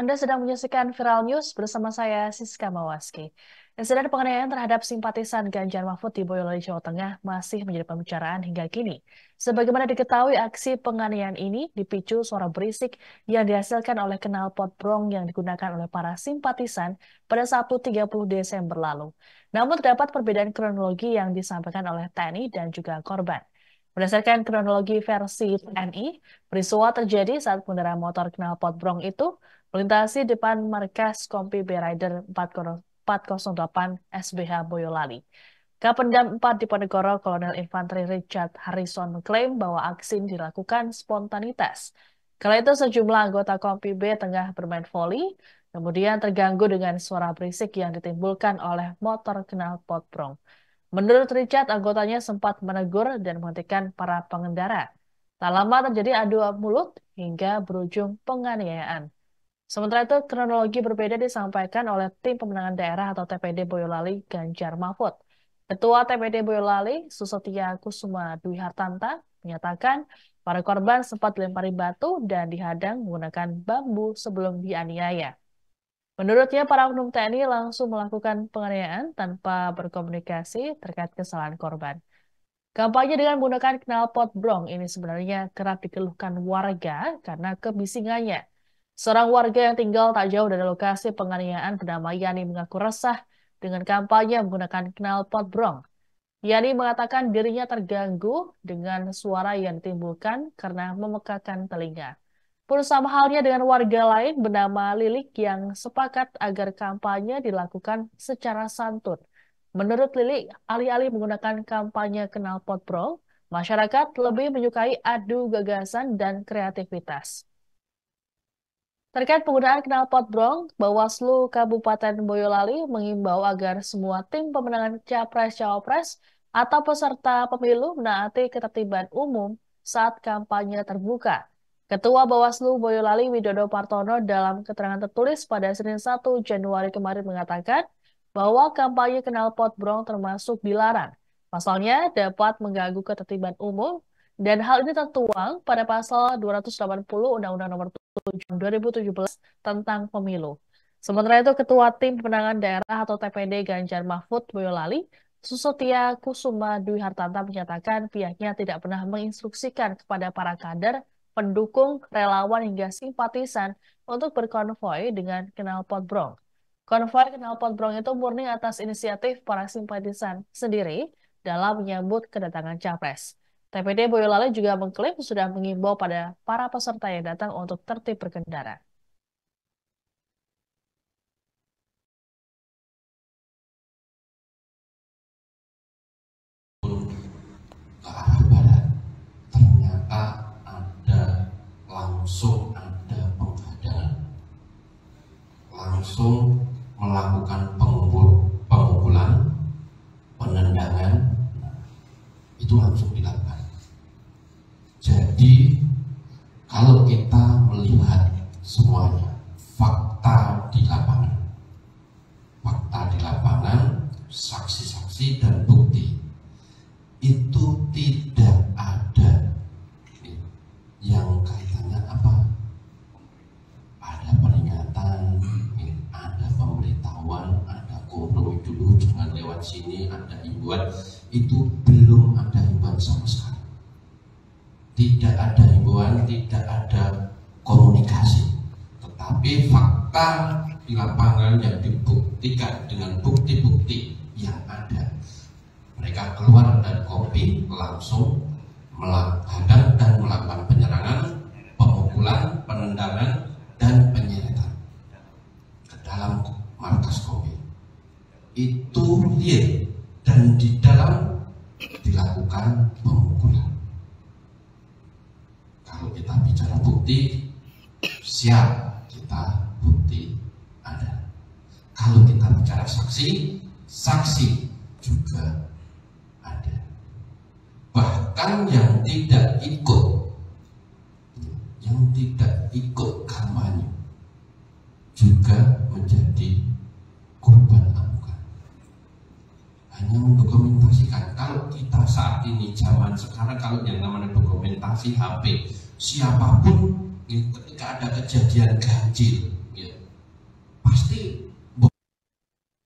Anda sedang menyaksikan Viral News bersama saya, Siska Mawaski. Insiden penganiayaan terhadap simpatisan Ganjar Mahfud di Boyolali, Jawa Tengah masih menjadi pembicaraan hingga kini. Sebagaimana diketahui, aksi penganiayaan ini dipicu suara berisik yang dihasilkan oleh knalpot brong yang digunakan oleh para simpatisan pada Sabtu 30 Desember lalu. Namun terdapat perbedaan kronologi yang disampaikan oleh TNI dan juga korban. Berdasarkan kronologi versi TNI, peristiwa terjadi saat pengendara motor knalpot brong itu melintasi depan markas Kompi B Rider 408 SBH Boyolali. Kapendam 4 Diponegoro Kolonel Infanteri Richard Harrison mengklaim bahwa aksi ini dilakukan spontanitas. Kala itu sejumlah anggota Kompi B tengah bermain voli, kemudian terganggu dengan suara berisik yang ditimbulkan oleh motor knalpot brong. Menurut Richard, anggotanya sempat menegur dan menghentikan para pengendara. Tak lama terjadi adu mulut hingga berujung penganiayaan. Sementara itu, kronologi berbeda disampaikan oleh Tim Pemenangan Daerah atau TPD Boyolali Ganjar Mahfud. Ketua TPD Boyolali, Susetia Kusuma Dwi Hartanta, menyatakan para korban sempat dilempari batu dan dihadang menggunakan bambu sebelum dianiaya. Menurutnya, para oknum TNI langsung melakukan penganiayaan tanpa berkomunikasi terkait kesalahan korban. Kampanye dengan menggunakan knalpot brong ini sebenarnya kerap dikeluhkan warga karena kebisingannya. Seorang warga yang tinggal tak jauh dari lokasi penganiayaan bernama Yani mengaku resah dengan kampanye menggunakan knalpot brong. Yani mengatakan dirinya terganggu dengan suara yang ditimbulkan karena memekakan telinga. Pun sama halnya dengan warga lain bernama Lilik yang sepakat agar kampanye dilakukan secara santun. Menurut Lilik, alih-alih menggunakan kampanye knalpot brong, masyarakat lebih menyukai adu gagasan dan kreativitas. Terkait penggunaan knalpot brong, Bawaslu Kabupaten Boyolali mengimbau agar semua tim pemenangan Capres-Cawapres atau peserta pemilu menaati ketertiban umum saat kampanye terbuka. Ketua Bawaslu Boyolali Widodo Partono dalam keterangan tertulis pada Senin 1 Januari kemarin mengatakan bahwa kampanye knalpot brong termasuk dilarang. Pasalnya dapat mengganggu ketertiban umum dan hal ini tertuang pada pasal 280 Undang-Undang Nomor 7 2017 tentang pemilu. Sementara itu, Ketua Tim Pemenangan Daerah atau TPD Ganjar Mahfud Boyolali, Susetia Kusuma Dwi Hartanta menyatakan pihaknya tidak pernah menginstruksikan kepada para kader, pendukung, relawan hingga simpatisan untuk berkonvoi dengan knalpot brong. Konvoi knalpot brong itu murni atas inisiatif para simpatisan sendiri dalam menyambut kedatangan Capres. TPD Boyolali juga mengklaim sudah mengimbau pada para peserta yang datang untuk tertib berkendara. Ke arah barat, ternyata langsung ada penghadangan, langsung melakukan pemukulan, penendangan, itu langsung dilakukan. Jadi kalau kita melihat semuanya, fakta di lapangan, saksi-saksi dan bukti, itu tidak ada yang kaitannya apa? Ada peringatan, ada pemberitahuan, ada kompromi dulu jangan lewat sini, ada himbauan. Itu belum ada himbauan sama sekali. Tidak ada himbauan, tidak ada komunikasi. Tetapi fakta di lapangan yang dibuktikan dengan bukti-bukti yang ada. Mereka keluar dari kopi langsung menghadang dan melakukan penyerangan, pemukulan, penendangan, dan penyeretan ke dalam markas kopi. Itu real dan di dalam dilakukan pemukulan. Kalau kita bicara bukti, siap, kita bukti ada. Kalau kita bicara saksi, saksi juga ada. Bahkan yang tidak ikut kampanye juga menjadi korban amukan. Hanya mendokumentasikan. Kalau kita saat ini zaman sekarang, kalau yang namanya dokumentasi HP, siapapun ketika ada kejadian ganjil, ya,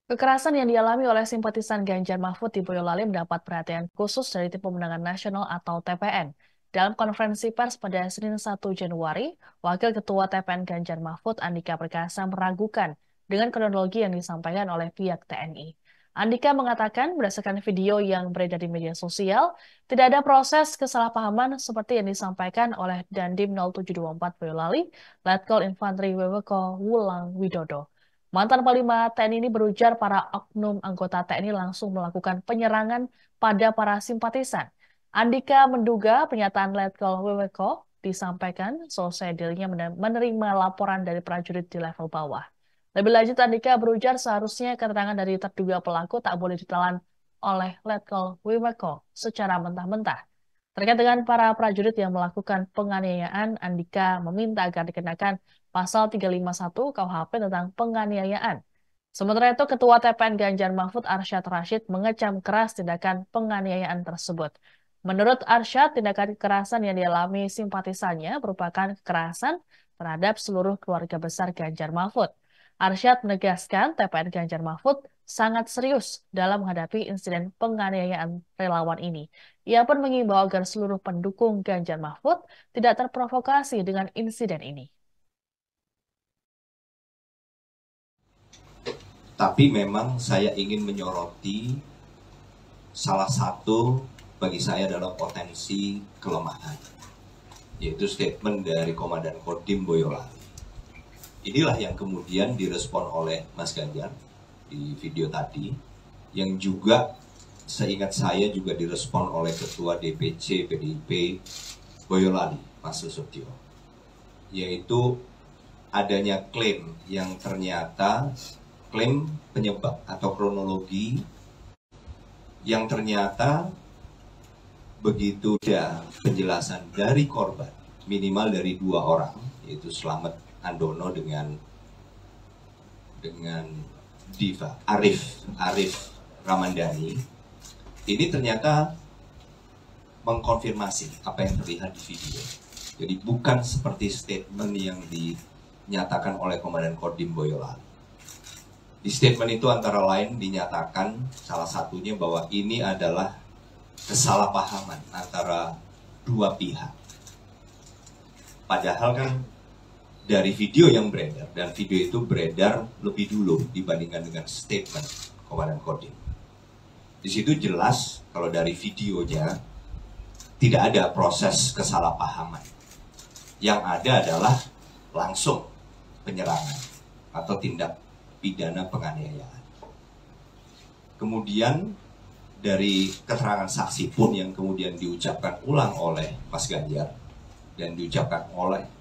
Kekerasan yang dialami oleh simpatisan Ganjar Mahfud di Boyolali mendapat perhatian khusus dari Tim Pemenangan Nasional atau TPN. Dalam konferensi pers pada Senin 1 Januari, Wakil Ketua TPN Ganjar Mahfud Andika Perkasa meragukan dengan kronologi yang disampaikan oleh pihak TNI. Andika mengatakan berdasarkan video yang beredar di media sosial, tidak ada proses kesalahpahaman seperti yang disampaikan oleh Dandim 0724 Boyolali, Letkol Infantri WWK Wulang Widodo. Mantan Panglima TNI ini berujar para oknum anggota TNI langsung melakukan penyerangan pada para simpatisan. Andika menduga pernyataan Letkol WWK disampaikan selesai dirinya menerima laporan dari prajurit di level bawah. Lebih lanjut, Andika berujar seharusnya keterangan dari terduga pelaku tak boleh ditelan oleh Letkol WWK secara mentah-mentah. Terkait dengan para prajurit yang melakukan penganiayaan, Andika meminta agar dikenakan Pasal 351 KUHP tentang penganiayaan. Sementara itu, Ketua TPN Ganjar Mahfud Arsyad Rashid mengecam keras tindakan penganiayaan tersebut. Menurut Arsyad, tindakan kekerasan yang dialami simpatisannya merupakan kekerasan terhadap seluruh keluarga besar Ganjar Mahfud. Arsyad menegaskan TPN Ganjar Mahfud sangat serius dalam menghadapi insiden penganiayaan relawan ini. Ia pun mengimbau agar seluruh pendukung Ganjar Mahfud tidak terprovokasi dengan insiden ini. Tapi memang saya ingin menyoroti salah satu bagi saya adalah potensi kelemahan, yaitu statement dari Komandan Kodim Boyolali. Inilah yang kemudian direspon oleh Mas Ganjar di video tadi, yang juga seingat saya juga direspon oleh Ketua DPC PDIP Boyolali, Mas Susutyo, yaitu adanya klaim yang ternyata klaim penyebab atau kronologi yang ternyata begitu ada penjelasan dari korban, minimal dari 2 orang, yaitu Slamet Andono dengan Diva Arif Ramandani. Ini ternyata mengkonfirmasi apa yang terlihat di video. Jadi bukan seperti statement yang dinyatakan oleh Komandan Kodim Boyolali. Di statement itu antara lain dinyatakan salah satunya bahwa ini adalah kesalahpahaman antara 2 pihak. Padahal kan dari video yang beredar, dan video itu beredar lebih dulu dibandingkan dengan statement Komandan Kodim. Di situ jelas kalau dari videonya tidak ada proses kesalahpahaman. Yang ada adalah langsung penyerangan atau tindak pidana penganiayaan. Kemudian dari keterangan saksi pun yang kemudian diucapkan ulang oleh Mas Ganjar dan diucapkan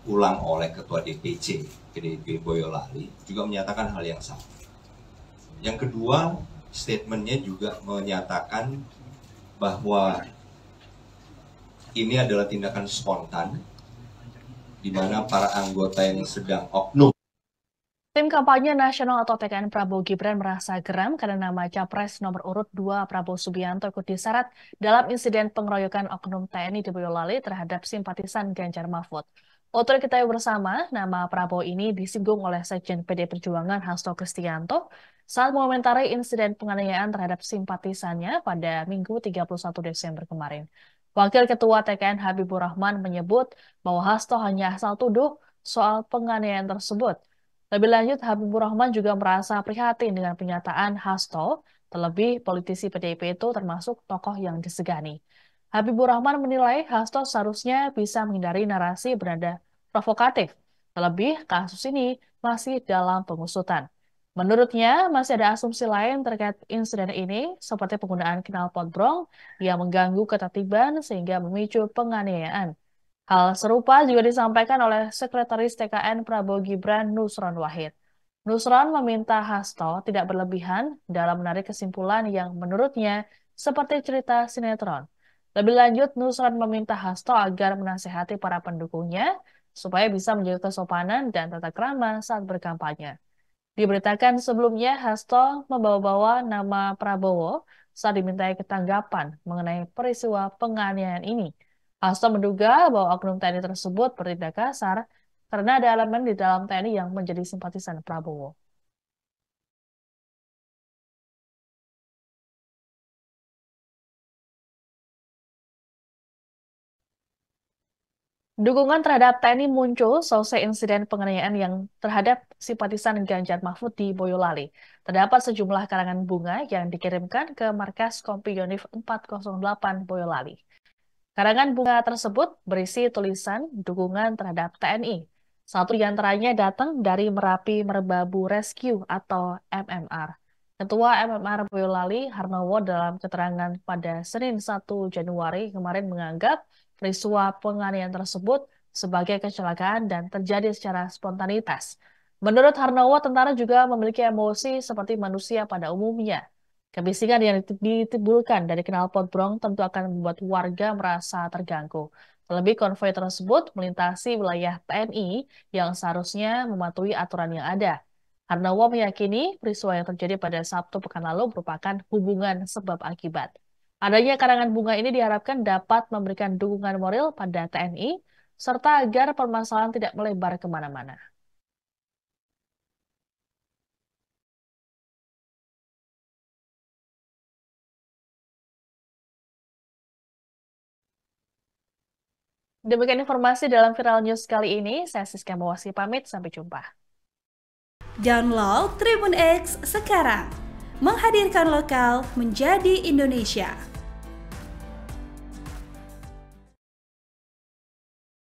ulang oleh Ketua DPC PDIP Boyolali juga menyatakan hal yang sama. Yang kedua, statementnya juga menyatakan bahwa ini adalah tindakan spontan di mana para anggota yang sedang oknum. Tim kampanye nasional atau TKN Prabowo Gibran merasa geram karena nama Capres nomor urut 2 Prabowo Subianto ikut diseret dalam insiden pengeroyokan oknum TNI di Boyolali terhadap simpatisan Ganjar Mahfud. Untuk diketahui bersama, nama Prabowo ini disinggung oleh Sekjen PD Perjuangan Hasto Kristianto saat mengomentari insiden penganiayaan terhadap simpatisannya pada Minggu 31 Desember kemarin. Wakil Ketua TKN Habibur Rahman menyebut bahwa Hasto hanya asal tuduh soal penganiayaan tersebut. Lebih lanjut, Habibur Rahman juga merasa prihatin dengan pernyataan Hasto, terlebih politisi PDIP itu termasuk tokoh yang disegani. Habibur Rahman menilai Hasto seharusnya bisa menghindari narasi bernada provokatif, terlebih kasus ini masih dalam pengusutan. Menurutnya, masih ada asumsi lain terkait insiden ini, seperti penggunaan knalpot brong yang mengganggu ketertiban sehingga memicu penganiayaan. Hal serupa juga disampaikan oleh Sekretaris TKN Prabowo Gibran Nusron Wahid. Nusron meminta Hasto tidak berlebihan dalam menarik kesimpulan yang menurutnya seperti cerita sinetron. Lebih lanjut, Nusron meminta Hasto agar menasehati para pendukungnya supaya bisa menjaga kesopanan dan tata krama saat berkampanye. Diberitakan sebelumnya, Hasto membawa-bawa nama Prabowo saat dimintai ketanggapan mengenai peristiwa penganiayaan ini. Hasto menduga bahwa oknum TNI tersebut bertindak kasar karena ada elemen di dalam TNI yang menjadi simpatisan Prabowo. Dukungan terhadap TNI muncul selesai insiden penganiayaan yang terhadap simpatisan Ganjar Mahfud di Boyolali. Terdapat sejumlah karangan bunga yang dikirimkan ke markas Kompi Yonif 408 Boyolali. Karangan bunga tersebut berisi tulisan dukungan terhadap TNI. Satu di antaranya datang dari Merapi Merbabu Rescue atau MMR. Ketua MMR Boyolali, Harnowo, dalam keterangan pada Senin 1 Januari kemarin menganggap peristiwa penganiayaan tersebut sebagai kecelakaan dan terjadi secara spontanitas. Menurut Harnowo, tentara juga memiliki emosi seperti manusia pada umumnya. Kebisingan yang ditimbulkan dari knalpot brong tentu akan membuat warga merasa terganggu. Terlebih konvoi tersebut melintasi wilayah TNI yang seharusnya mematuhi aturan yang ada. Harnowo meyakini peristiwa yang terjadi pada Sabtu pekan lalu merupakan hubungan sebab akibat. Adanya karangan bunga ini diharapkan dapat memberikan dukungan moral pada TNI, serta agar permasalahan tidak melebar kemana-mana. Demikian informasi dalam Viral News kali ini. Saya Siska Mawasi pamit, sampai jumpa. Download Tribun X sekarang, menghadirkan lokal menjadi Indonesia.